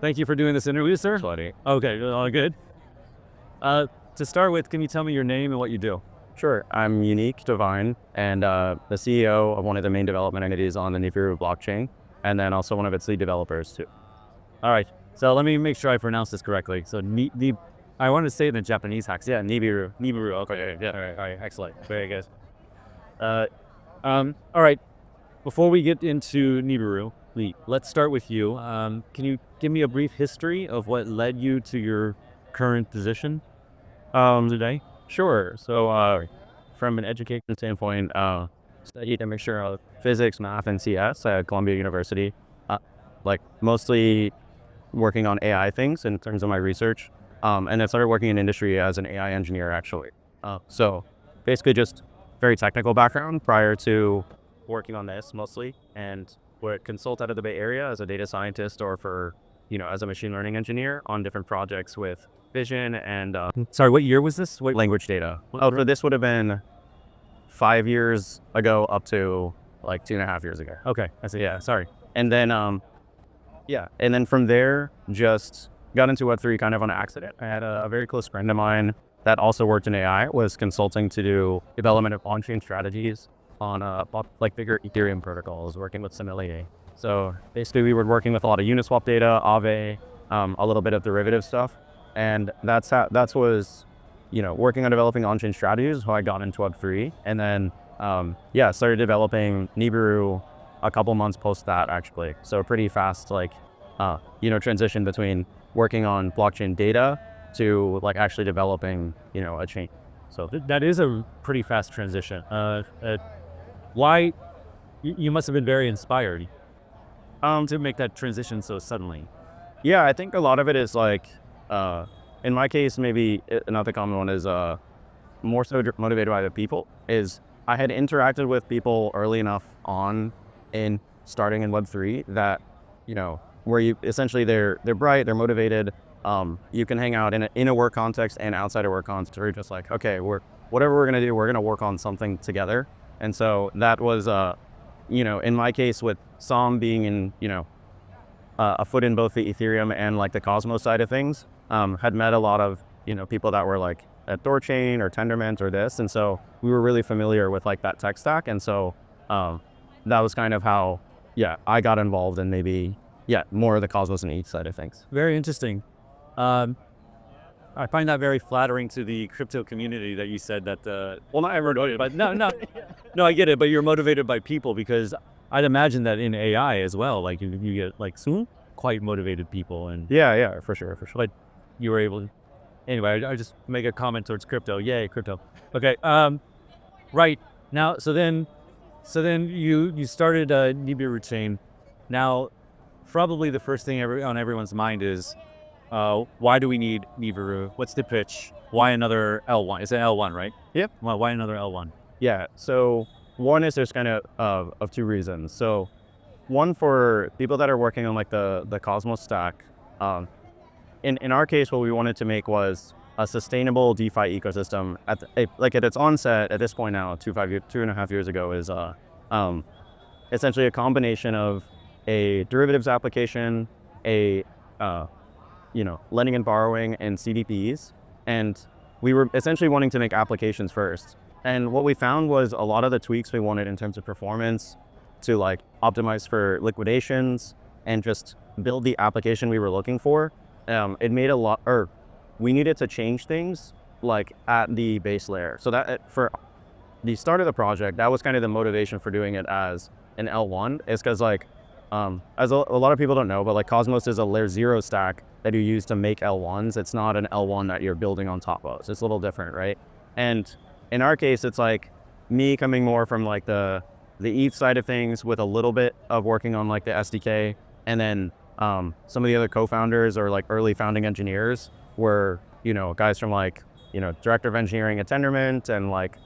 Thank you for doing this interview, sir. Plenty. Okay, all good. To start with, can you tell me your name and what you do? Sure. I'm Unique Divine and the CEO of one of the main development entities on the Nibiru blockchain, and then also one of its lead developers too. All right. So let me make sure I pronounce this correctly. So I want to say it in Japanese hacks. Yeah, Nibiru. Nibiru. Okay. Yeah. All right. Excellent. Very good. All right. Before we get into Nibiru, let's start with you. Can you give me a brief history of what led you to your current position today? Sure. So from an education standpoint, studied a mixture of physics, math, and CS at Columbia University. Like mostly working on AI things in terms of my research. And I started working in industry as an AI engineer, actually. So basically just very technical background prior to working on this mostly, and would consult out of the Bay Area as a data scientist or for, as a machine learning engineer on different projects with vision and Sorry, what year was this? What language data. So this would have been 5 years ago up to like 2.5 years ago. Okay, I see. Yeah, sorry. And then, and then from there, just got into Web3 kind of on accident. I had a very close friend of mine that also worked in AI, was consulting to do development of on-chain strategies on like bigger Ethereum protocols, working with Simile. So basically we were working with a lot of Uniswap data, Aave, a little bit of derivative stuff. And that was, working on developing on-chain strategies, how I got into Web3. And then, started developing Nibiru a couple months post that, actually. So pretty fast, transition between working on blockchain data to like actually developing, a chain. So that is a pretty fast transition. Why? You must have been very inspired to make that transition so suddenly. Yeah, I think a lot of it is like, in my case, maybe another common one is more so motivated by the people. Is I had interacted with people early enough on in starting in Web3 that, where you essentially they're bright, they're motivated. You can hang out in a work context and outside of work context. We're just like, okay, whatever we're gonna do, we're gonna work on something together. And so that was, in my case with Som being in, a foot in both the Ethereum and like the Cosmos side of things, had met a lot of, people that were like at Thorchain or Tendermint or this. And so we were really familiar with like that tech stack. And so that was kind of how, I got involved in maybe, more of the Cosmos and ETH side of things. Very interesting. I find that very flattering to the crypto community that you said that, well, not everyone, but no, I get it, but you're motivated by people, because I'd imagine that in AI as well, like you get like some quite motivated people. And Yeah, for sure. But you were able to, anyway, I just make a comment towards crypto. Yay, crypto. Okay. Right now, so then you started Nibiru Chain. Now, probably the first thing on everyone's mind is, why do we need Nibiru? What's the pitch? Why another L1? It's an L1, right? Yep. Well, why another L1? Yeah. So one is there's kind of two reasons. So one, for people that are working on like the Cosmos stack, in our case, what we wanted to make was a sustainable DeFi ecosystem at its onset at this point now, 2.5 years ago, is essentially a combination of a derivatives application, a lending and borrowing, and CDPs. And we were essentially wanting to make applications first. And what we found was a lot of the tweaks we wanted in terms of performance to like optimize for liquidations and just build the application we were looking for. It made we needed to change things like at the base layer. So that for the start of the project, that was kind of the motivation for doing it as an L1, is because like, as a lot of people don't know, but like Cosmos is a layer 0 stack that you use to make L1s. It's not an L1 that you're building on top of. So it's a little different, right? And in our case, it's like me coming more from like the ETH side of things with a little bit of working on like the SDK. And then some of the other co-founders or like early founding engineers were, guys from like, director of engineering at Tendermint and like,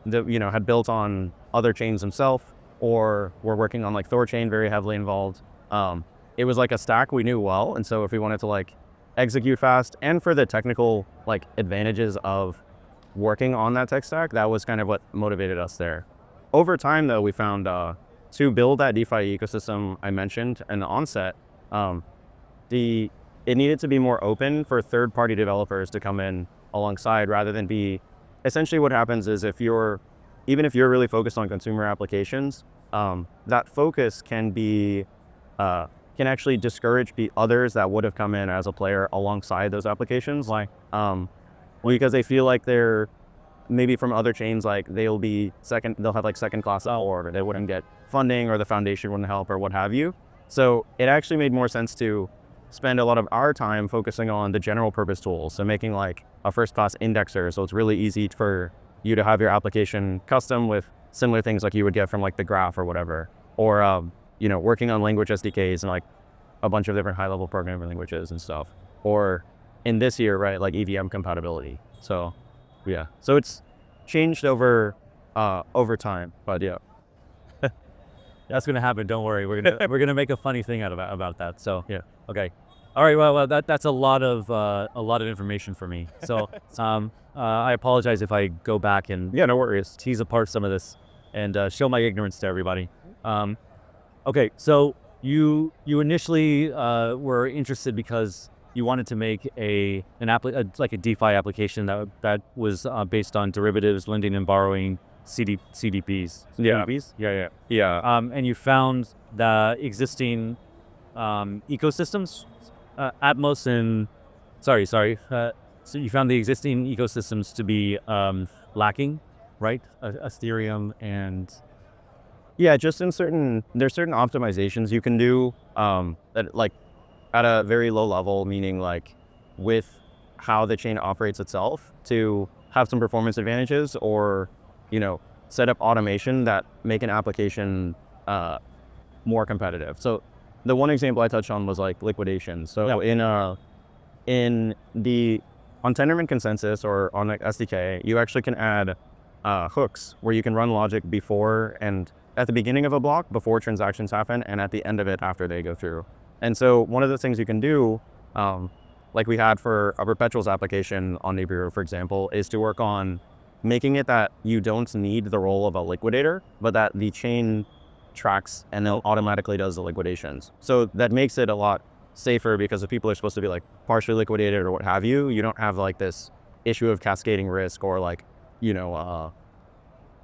had built on other chains himself, or were working on like Thorchain, very heavily involved. It was like a stack we knew well. And so if we wanted to like execute fast and for the technical like advantages of working on that tech stack, that was kind of what motivated us there. Over time though, we found to build that DeFi ecosystem I mentioned in the onset, the it needed to be more open for third-party developers to come in alongside, rather than be, essentially what happens is even if you're really focused on consumer applications, that focus can actually discourage others that would have come in as a player alongside those applications. Why? Because they feel like they're maybe from other chains, like they'll have like second class or they wouldn't get funding, or the foundation wouldn't help, or what have you. So it actually made more sense to spend a lot of our time focusing on the general purpose tools. So making like a first class indexer, so it's really easy for you to have your application custom with similar things like you would get from like the graph or whatever, or working on language SDKs and like a bunch of different high level programming languages and stuff, or in this year, right, like EVM compatibility. So yeah, so it's changed over time, but yeah. That's gonna happen. Don't worry. We're gonna make a funny thing out about that. So yeah. Okay. All right. Well, that's a lot of information for me. So I apologize if I go back and Yeah, no worries. tease apart some of this and show my ignorance to everybody. Okay. So you initially were interested because you wanted to make like a DeFi application that was based on derivatives, lending and borrowing, CDPs. Yeah. CDPs? Yeah. And you found the existing ecosystems, Atmos and so you found the existing ecosystems to be lacking, right? Ethereum and Yeah, just there's certain optimizations you can do that like at a very low level, meaning like with how the chain operates itself, to have some performance advantages, or set up automation that make an application more competitive. So the one example I touched on was like liquidation. So on Tendermint consensus or on like SDK, you actually can add hooks where you can run logic before and at the beginning of a block before transactions happen, and at the end of it after they go through. And so one of the things you can do, like we had for a perpetuals application on Nibiru, for example, is to work on making it that you don't need the role of a liquidator, but that the chain tracks and then automatically does the liquidations. So that makes it a lot safer, because if people are supposed to be like partially liquidated or what have you, you don't have like this issue of cascading risk, or like,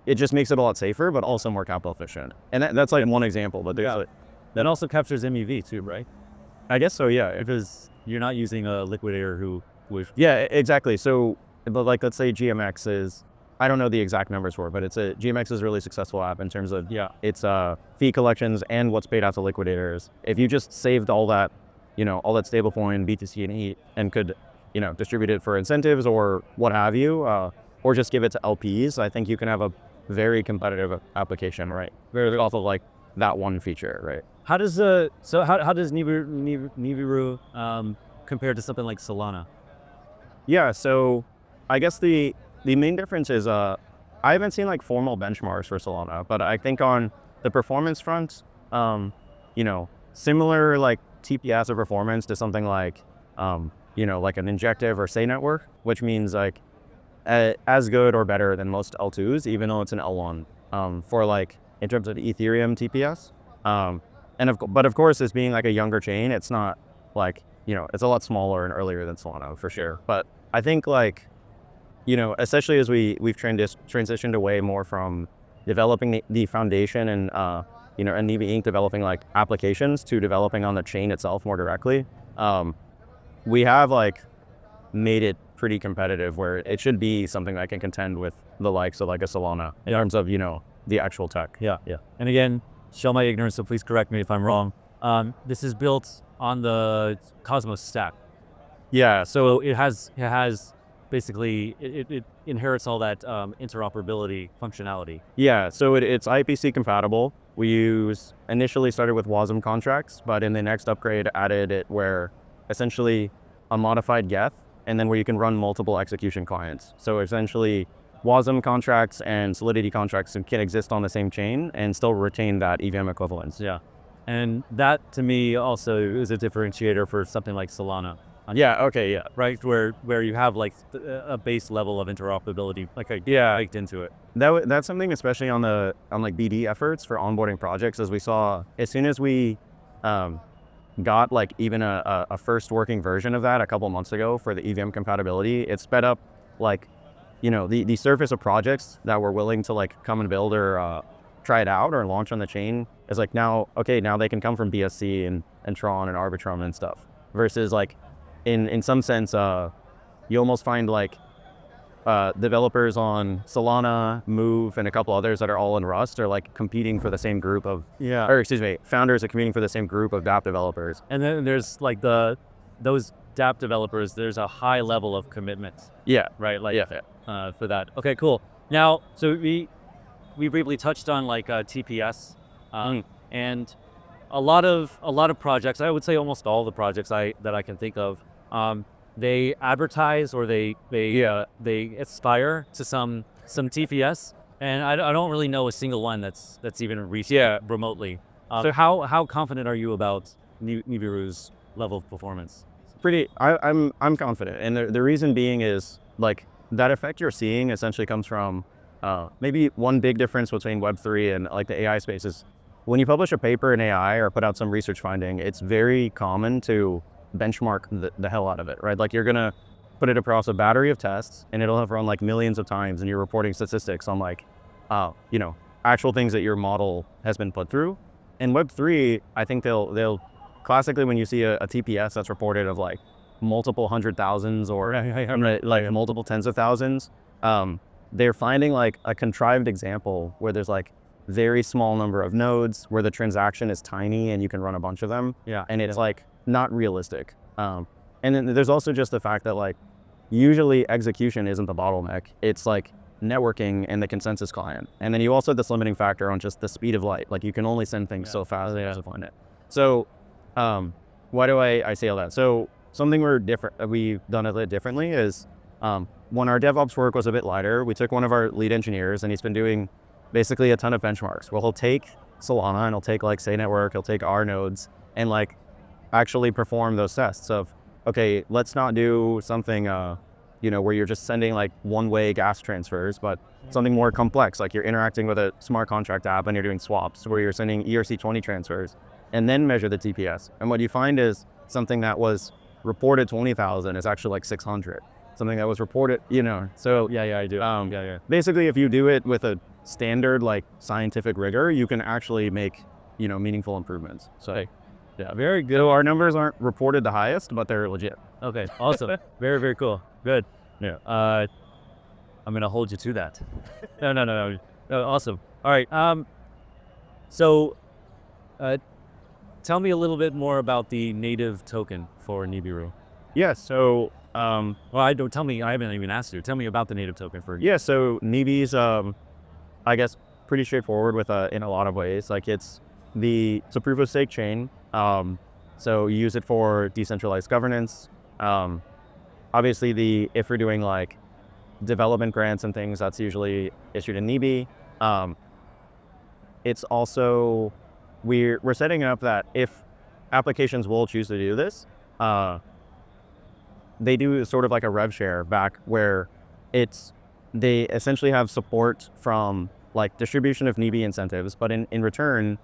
it just makes it a lot safer, but also more capital efficient. And that's like one example, but that also captures MEV too, right? I guess so, yeah. Because you're not using a liquidator who would. Yeah, exactly. So, but like, let's say GMX is, I don't know the exact numbers for it, but GMX is a really successful app in terms of its fee collections and what's paid out to liquidators. If you just saved all that, all that stablecoin, BTC and ETH, and could, distribute it for incentives or what have you, or just give it to LPs, I think you can have a very competitive application, right? There's also like that one feature, right? How does Nibiru compare to something like Solana? Yeah, so I guess the main difference is I haven't seen like formal benchmarks for Solana, but I think on the performance front, similar like TPS or performance to something like like an injective or Say network, which means like as good or better than most L2s, even though it's an L1 for like in terms of Ethereum TPS. But of course, as being like a younger chain, it's not like, it's a lot smaller and earlier than Solana for sure. But I think like, especially as we've transitioned away more from developing the foundation and, and NIBI Inc. developing like applications to developing on the chain itself more directly, we have like made it pretty competitive where it should be something that can contend with the likes of like a Solana in terms of, the actual tech. Yeah. And again, show my ignorance, so please correct me if I'm wrong. This is built on the Cosmos stack. Yeah. So it has basically, it inherits all that interoperability functionality. Yeah, so it's IPC compatible. We initially started with WASM contracts, but in the next upgrade added it where essentially a modified Geth, and then where you can run multiple execution clients. So essentially WASM contracts and Solidity contracts can exist on the same chain and still retain that EVM equivalence. Yeah. And that to me also is a differentiator for something like Solana. Yeah, okay, yeah. Right, where you have like a base level of interoperability, like baked into it. That's something, especially on like BD efforts for onboarding projects, as we saw as soon as we got like even a first working version of that a couple months ago for the EVM compatibility, it sped up like, the surface of projects that were willing to like come and build or try it out or launch on the chain is like now they can come from BSC and Tron and Arbitrum and stuff, versus like in some sense you almost find like developers on Solana, Move, and a couple others that are all in Rust are like competing for the same group of, founders are competing for the same group of dApp developers. And then there's like those dApp developers, there's a high level of commitment. Yeah. Right? Like for that. Okay, cool. Now, so we briefly touched on like TPS and a lot of projects, I would say almost all the projects that I can think of, they advertise or they aspire to some TPS, and I don't really know a single one that's even reached remotely. So how confident are you about Nibiru's level of performance? I'm confident, and the reason being is like that effect you're seeing essentially comes from maybe one big difference between Web3 and like the AI space is when you publish a paper in AI or put out some research finding, it's very common to benchmark the hell out of it, right? Like you're gonna put it across a battery of tests and it'll have run like millions of times, and you're reporting statistics on like, actual things that your model has been put through. In Web3, I think they'll classically, when you see a TPS that's reported of like multiple hundred thousands or like multiple tens of thousands, they're finding like a contrived example where there's like very small number of nodes where the transaction is tiny and you can run a bunch of them. And it's like not realistic. And then there's also just the fact that like usually execution isn't the bottleneck. It's like networking and the consensus client. And then you also have this limiting factor on just the speed of light. Like you can only send things so fast to find it. So why do I say all that? So something we've done a little differently is when our DevOps work was a bit lighter, we took one of our lead engineers and he's been doing basically a ton of benchmarks. Well, he'll take Solana and he'll take like Say Network, he'll take our nodes and like actually perform those tests of, okay, let's not do something, where you're just sending like one-way gas transfers, but something more complex, like you're interacting with a smart contract app and you're doing swaps where you're sending ERC20 transfers and then measure the TPS. And what you find is something that was reported 20,000 is actually like 600. Something that was reported, so I do. Basically, if you do it with a standard like scientific rigor, you can actually make, meaningful improvements. So very good. So our numbers aren't reported the highest, but they're legit. Okay, awesome. Very, very cool. Good. Yeah. I'm gonna hold you to that. No. Awesome. All right. So, tell me a little bit more about the native token for Nibiru. Yeah. So, well, I haven't even asked you. Tell me about the native token for. Yeah. So NIBI's, I guess, pretty straightforward with in a lot of ways. Like it's a proof of stake chain. So you use it for decentralized governance. Obviously, if you're doing like development grants and things, that's usually issued in NIBI. It's also we're setting it up that if applications will choose to do this, they do sort of like a rev share back where they essentially have support from like distribution of NIBI incentives, but in return,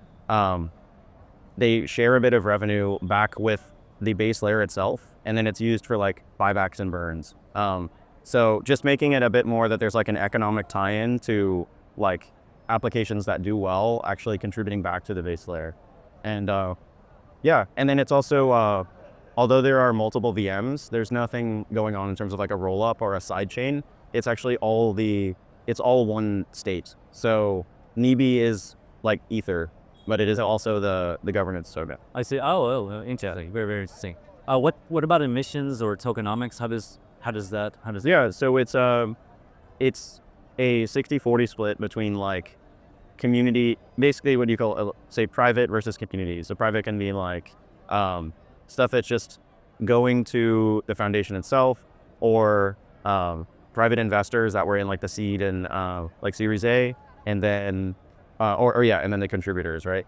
they share a bit of revenue back with the base layer itself, and then it's used for like buybacks and burns. So just making it a bit more that there's like an economic tie-in to like applications that do well actually contributing back to the base layer. And and then it's also, although there are multiple VMs, there's nothing going on in terms of like a roll-up or a side chain. It's actually it's all one state. So NIBI is like Ether, but it is also the governance token. I see. Oh, interesting. Very, very interesting. What about emissions or tokenomics? How does that? Yeah, so it's a 60-40 split between like community, basically what you call say private versus community. So private can be like stuff that's just going to the foundation itself, or private investors that were in like the seed and like Series A, and then and then the contributors, right?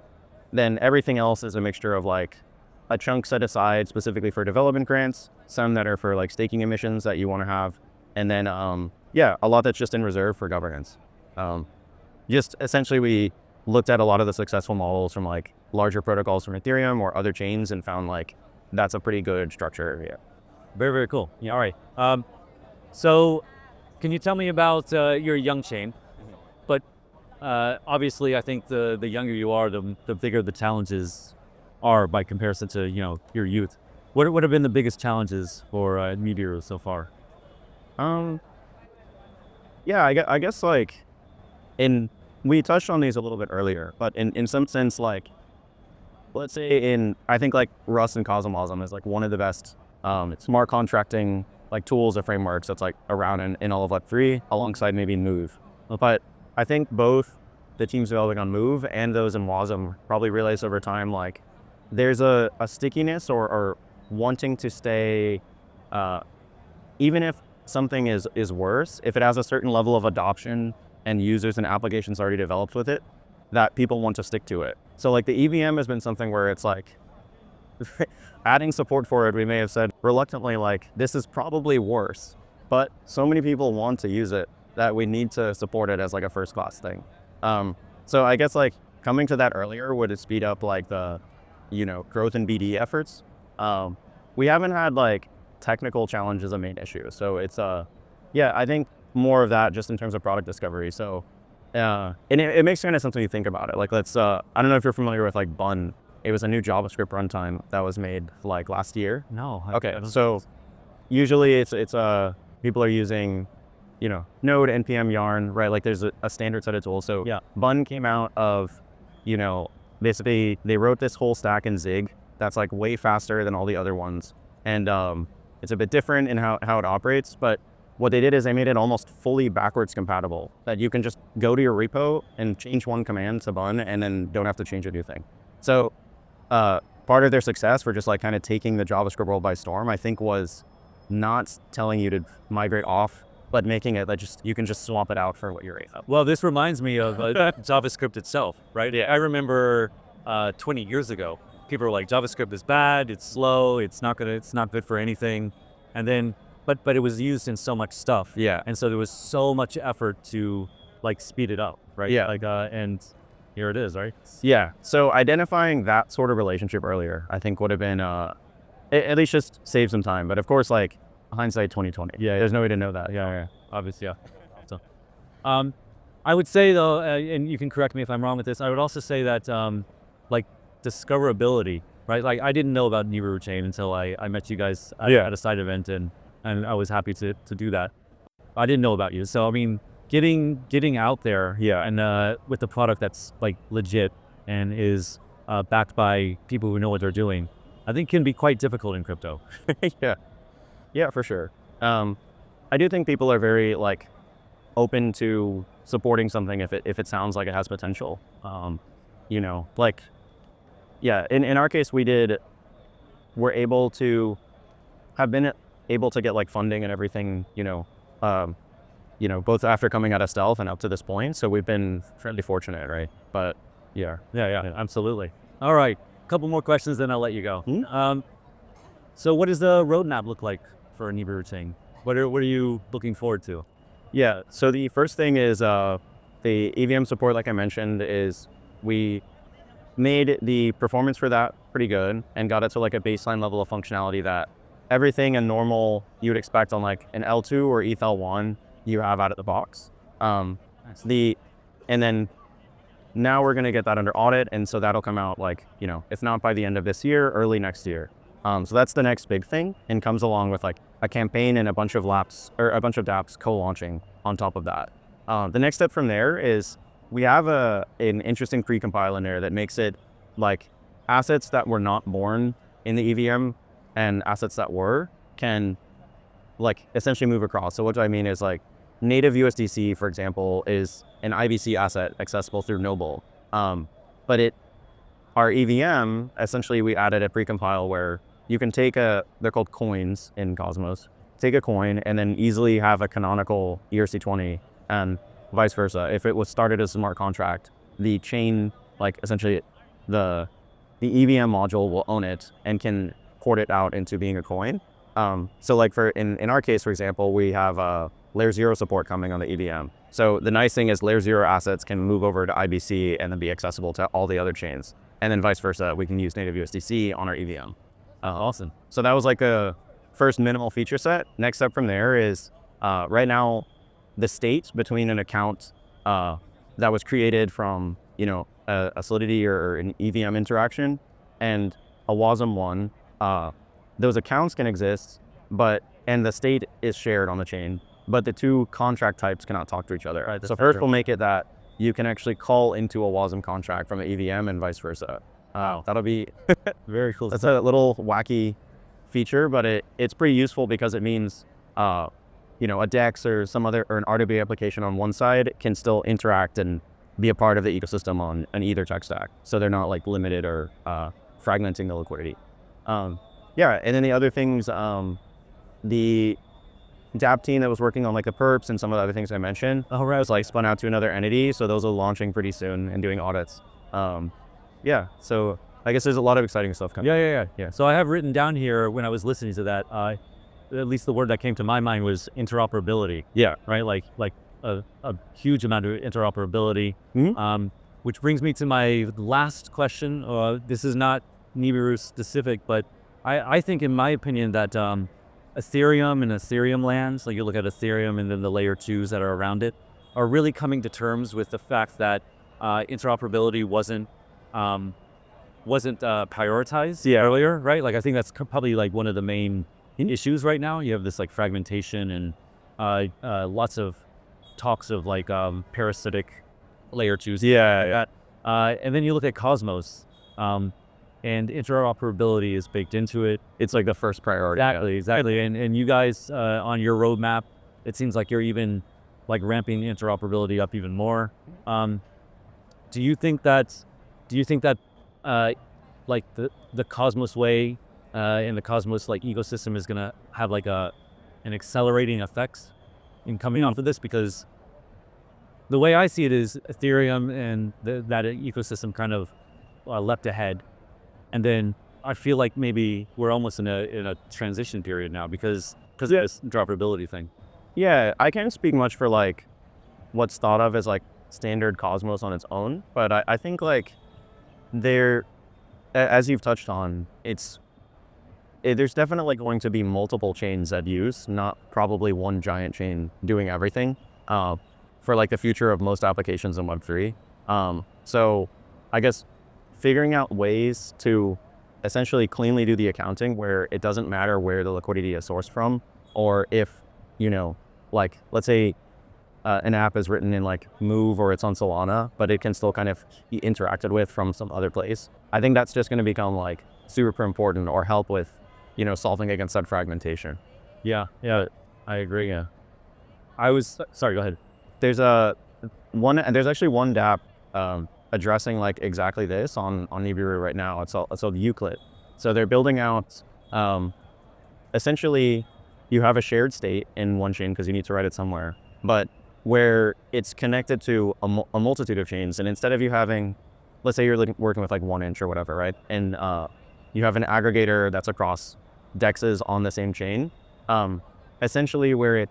Then everything else is a mixture of like a chunk set aside specifically for development grants, some that are for like staking emissions that you want to have, and then a lot that's just in reserve for governance. Just essentially looked at a lot of the successful models from like larger protocols from Ethereum or other chains and found like that's a pretty good structure. Yeah. Very, very cool. Yeah, all right. So can you tell me about your young chain? But obviously, I think the younger you are, the bigger the challenges are by comparison to your youth. What have been the biggest challenges for Nibiru so far? Yeah, I guess like we touched on these a little bit earlier, but in some sense, like let's say I think like Rust and Cosmosm is like one of the best smart contracting like tools or frameworks that's like around in all of Web3 alongside maybe Move. But I think both the teams developing on Move and those in WASM probably realize over time like there's a stickiness or wanting to stay, even if something is worse, if it has a certain level of adoption and users and applications already developed with it, that people want to stick to it. So like the EVM has been something where it's like adding support for it, we may have said reluctantly like this is probably worse, but so many people want to use it that we need to support it as like a first class thing. So I guess like coming to that earlier would speed up like the growth in BD efforts. We haven't had like technical challenges a main issue, so it's yeah, I think more of that just in terms of product discovery. So and it makes kind of sense when you think about it. Like let's I don't know if you're familiar with like Bun. It was a new JavaScript runtime that was made like last year. No. Okay, so usually it's people are using Node, NPM, Yarn, right? Like there's a standard set of tools. So Yeah. Bun came out of basically they wrote this whole stack in Zig that's like way faster than all the other ones, and it's a bit different in how it operates. But what they did is they made it almost fully backwards compatible, that you can just go to your repo and change one command to Bun and then don't have to change a new thing. So part of their success for just like kind of taking the JavaScript world by storm, I think, was not telling you to migrate off, but making it that you can just swap it out for what you're in. Well, this reminds me of JavaScript itself, right? Yeah. I remember 20 years ago, people were like, JavaScript is bad, it's slow, it's not good for anything, and then but it was used in so much stuff. Yeah. And so there was so much effort to like speed it up, right? Yeah. Like and here it is, right? Yeah. So identifying that sort of relationship earlier, I think would have been at least just save some time. But of course, like hindsight 2020. Yeah. There's no way to know that. Yeah. Obviously, yeah. So, I would say though, and you can correct me if I'm wrong with this. I would also say that like discoverability, right? Like I didn't know about Nibiru Chain until I met you guys at a side event, and I was happy to do that. I didn't know about you, so I mean, getting out there, and with the product that's like legit and is backed by people who know what they're doing, I think can be quite difficult in crypto. Yeah, for sure. I do think people are very like open to supporting something if it sounds like it has potential. Like in our case we're able to have been able to get like funding and everything, both after coming out of stealth and up to this point. So we've been fairly fortunate, right? But yeah, Absolutely. All right, a couple more questions, then I'll let you go. So what does the roadmap look like for Nibiru Chain? What are you looking forward to? Yeah. So the first thing is the EVM support, like I mentioned, is we made the performance for that pretty good and got it to like a baseline level of functionality that everything in normal you would expect on like an L2 or ETH-L1 you have out of the box. And then now we're going to get that under audit, and so that'll come out like if not by the end of this year, early next year. So that's the next big thing, and comes along with like a campaign and a bunch of dApps co-launching on top of that. The next step from there is we have an interesting pre-compile in there that makes it like assets that were not born in the EVM and assets that were can like essentially move across. So what I mean is like native USDC, for example, is an IBC asset accessible through Noble. But our EVM, essentially we added a pre-compile where you can take they're called coins in Cosmos, take a coin and then easily have a canonical ERC20 and vice versa. If it was started as a smart contract, the chain, like essentially the EVM module will own it and can port it out into being a coin. So like in our case, for example, we have layer 0 support coming on the EVM. So the nice thing is layer 0 assets can move over to IBC and then be accessible to all the other chains. And then vice versa, we can use native USDC on our EVM. Awesome. So that was like a first minimal feature set. Next step from there is right now the state between an account that was created from, you know, a Solidity or an EVM interaction and a WASM one, those accounts can exist, and the state is shared on the chain, but the two contract types cannot talk to each other. Right, so first we'll make it that you can actually call into a WASM contract from an EVM and vice versa. That'll be very cool. That's a little wacky feature, but it's pretty useful because it means, you know, a DEX or some other, or an RWA application on one side can still interact and be a part of the ecosystem on either tech stack. So they're not like limited or fragmenting the liquidity. Yeah, and then the other things, the dApp team that was working on like the perps and some of the other things I mentioned, was like spun out to another entity. So those are launching pretty soon and doing audits. Yeah, so I guess there's a lot of exciting stuff coming. Yeah. So I have written down here when I was listening to that, at least the word that came to my mind was interoperability. Yeah. Right, like a huge amount of interoperability. Mm-hmm. Which brings me to my last question. This is not Nibiru specific, but I think, in my opinion, that Ethereum and Ethereum lands, like you look at Ethereum and then the layer 2s that are around it, are really coming to terms with the fact that interoperability wasn't prioritized earlier, right? Like I think that's probably like one of the main issues right now. You have this like fragmentation and lots of talks of like parasitic layer 2s. And then you look at Cosmos, and interoperability is baked into it. It's like the first priority. Exactly. And you guys on your roadmap, it seems like you're even like ramping interoperability up even more. Do you think that like the Cosmos way and the Cosmos like ecosystem is gonna have like an accelerating effects in coming off of this? Because the way I see it is Ethereum and that ecosystem kind of leapt ahead, and then I feel like maybe we're almost in a transition period now because of this interoperability thing. Yeah, I can't speak much for like what's thought of as like standard Cosmos on its own, but I think like there, as you've touched on, there's definitely going to be multiple chains that use, not probably one giant chain doing everything for like the future of most applications in Web3. So I guess figuring out ways to essentially cleanly do the accounting where it doesn't matter where the liquidity is sourced from, or if, you know, like let's say an app is written in like Move or it's on Solana, but it can still kind of be interacted with from some other place. I think that's just going to become like super important or help with, you know, solving against that fragmentation. Yeah, I agree. Yeah. Sorry, go ahead. There's actually one dApp addressing like exactly this on Nibiru right now. It's called Euclid. So they're building out, essentially you have a shared state in one chain because you need to write it somewhere, but where it's connected to a multitude of chains. And instead of you having, let's say you're working with like 1inch or whatever, right? And you have an aggregator that's across dexes on the same chain. Essentially where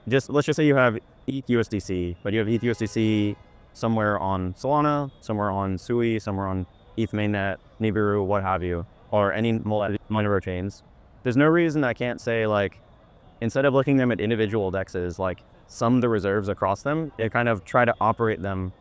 let's just say you have ETH USDC, but you have ETH USDC somewhere on Solana, somewhere on Sui, somewhere on ETH mainnet, Nibiru, what have you, or any Nibiru chains. There's no reason I can't say like, instead of looking them at individual dexes, like sum the reserves across them and kind of try to operate them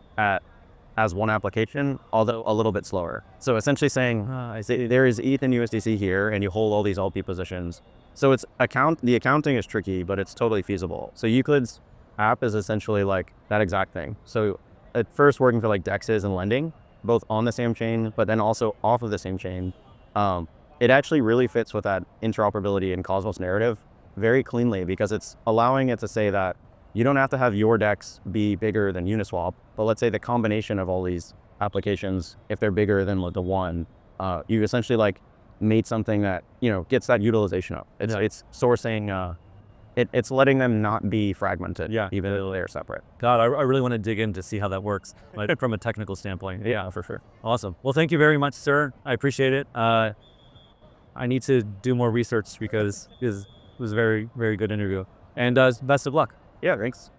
as one application, although a little bit slower. So essentially saying, there is ETH and USDC here, and you hold all these LP positions. So the accounting is tricky, but it's totally feasible. So Euclid's app is essentially like that exact thing. So at first working for like dexes and lending, both on the same chain, but then also off of the same chain. It actually really fits with that interoperability and Cosmos narrative very cleanly, because it's allowing it to say that you don't have to have your DEX be bigger than Uniswap, but let's say the combination of all these applications, if they're bigger than the one, you essentially like made something that, you know, gets that utilization up. It's sourcing, it's letting them not be fragmented, even though they're separate. God, I really want to dig in to see how that works from a technical standpoint. Yeah, for sure. Awesome. Well, thank you very much, sir. I appreciate it. I need to do more research because it was a very, very good interview. And best of luck. Yeah, thanks.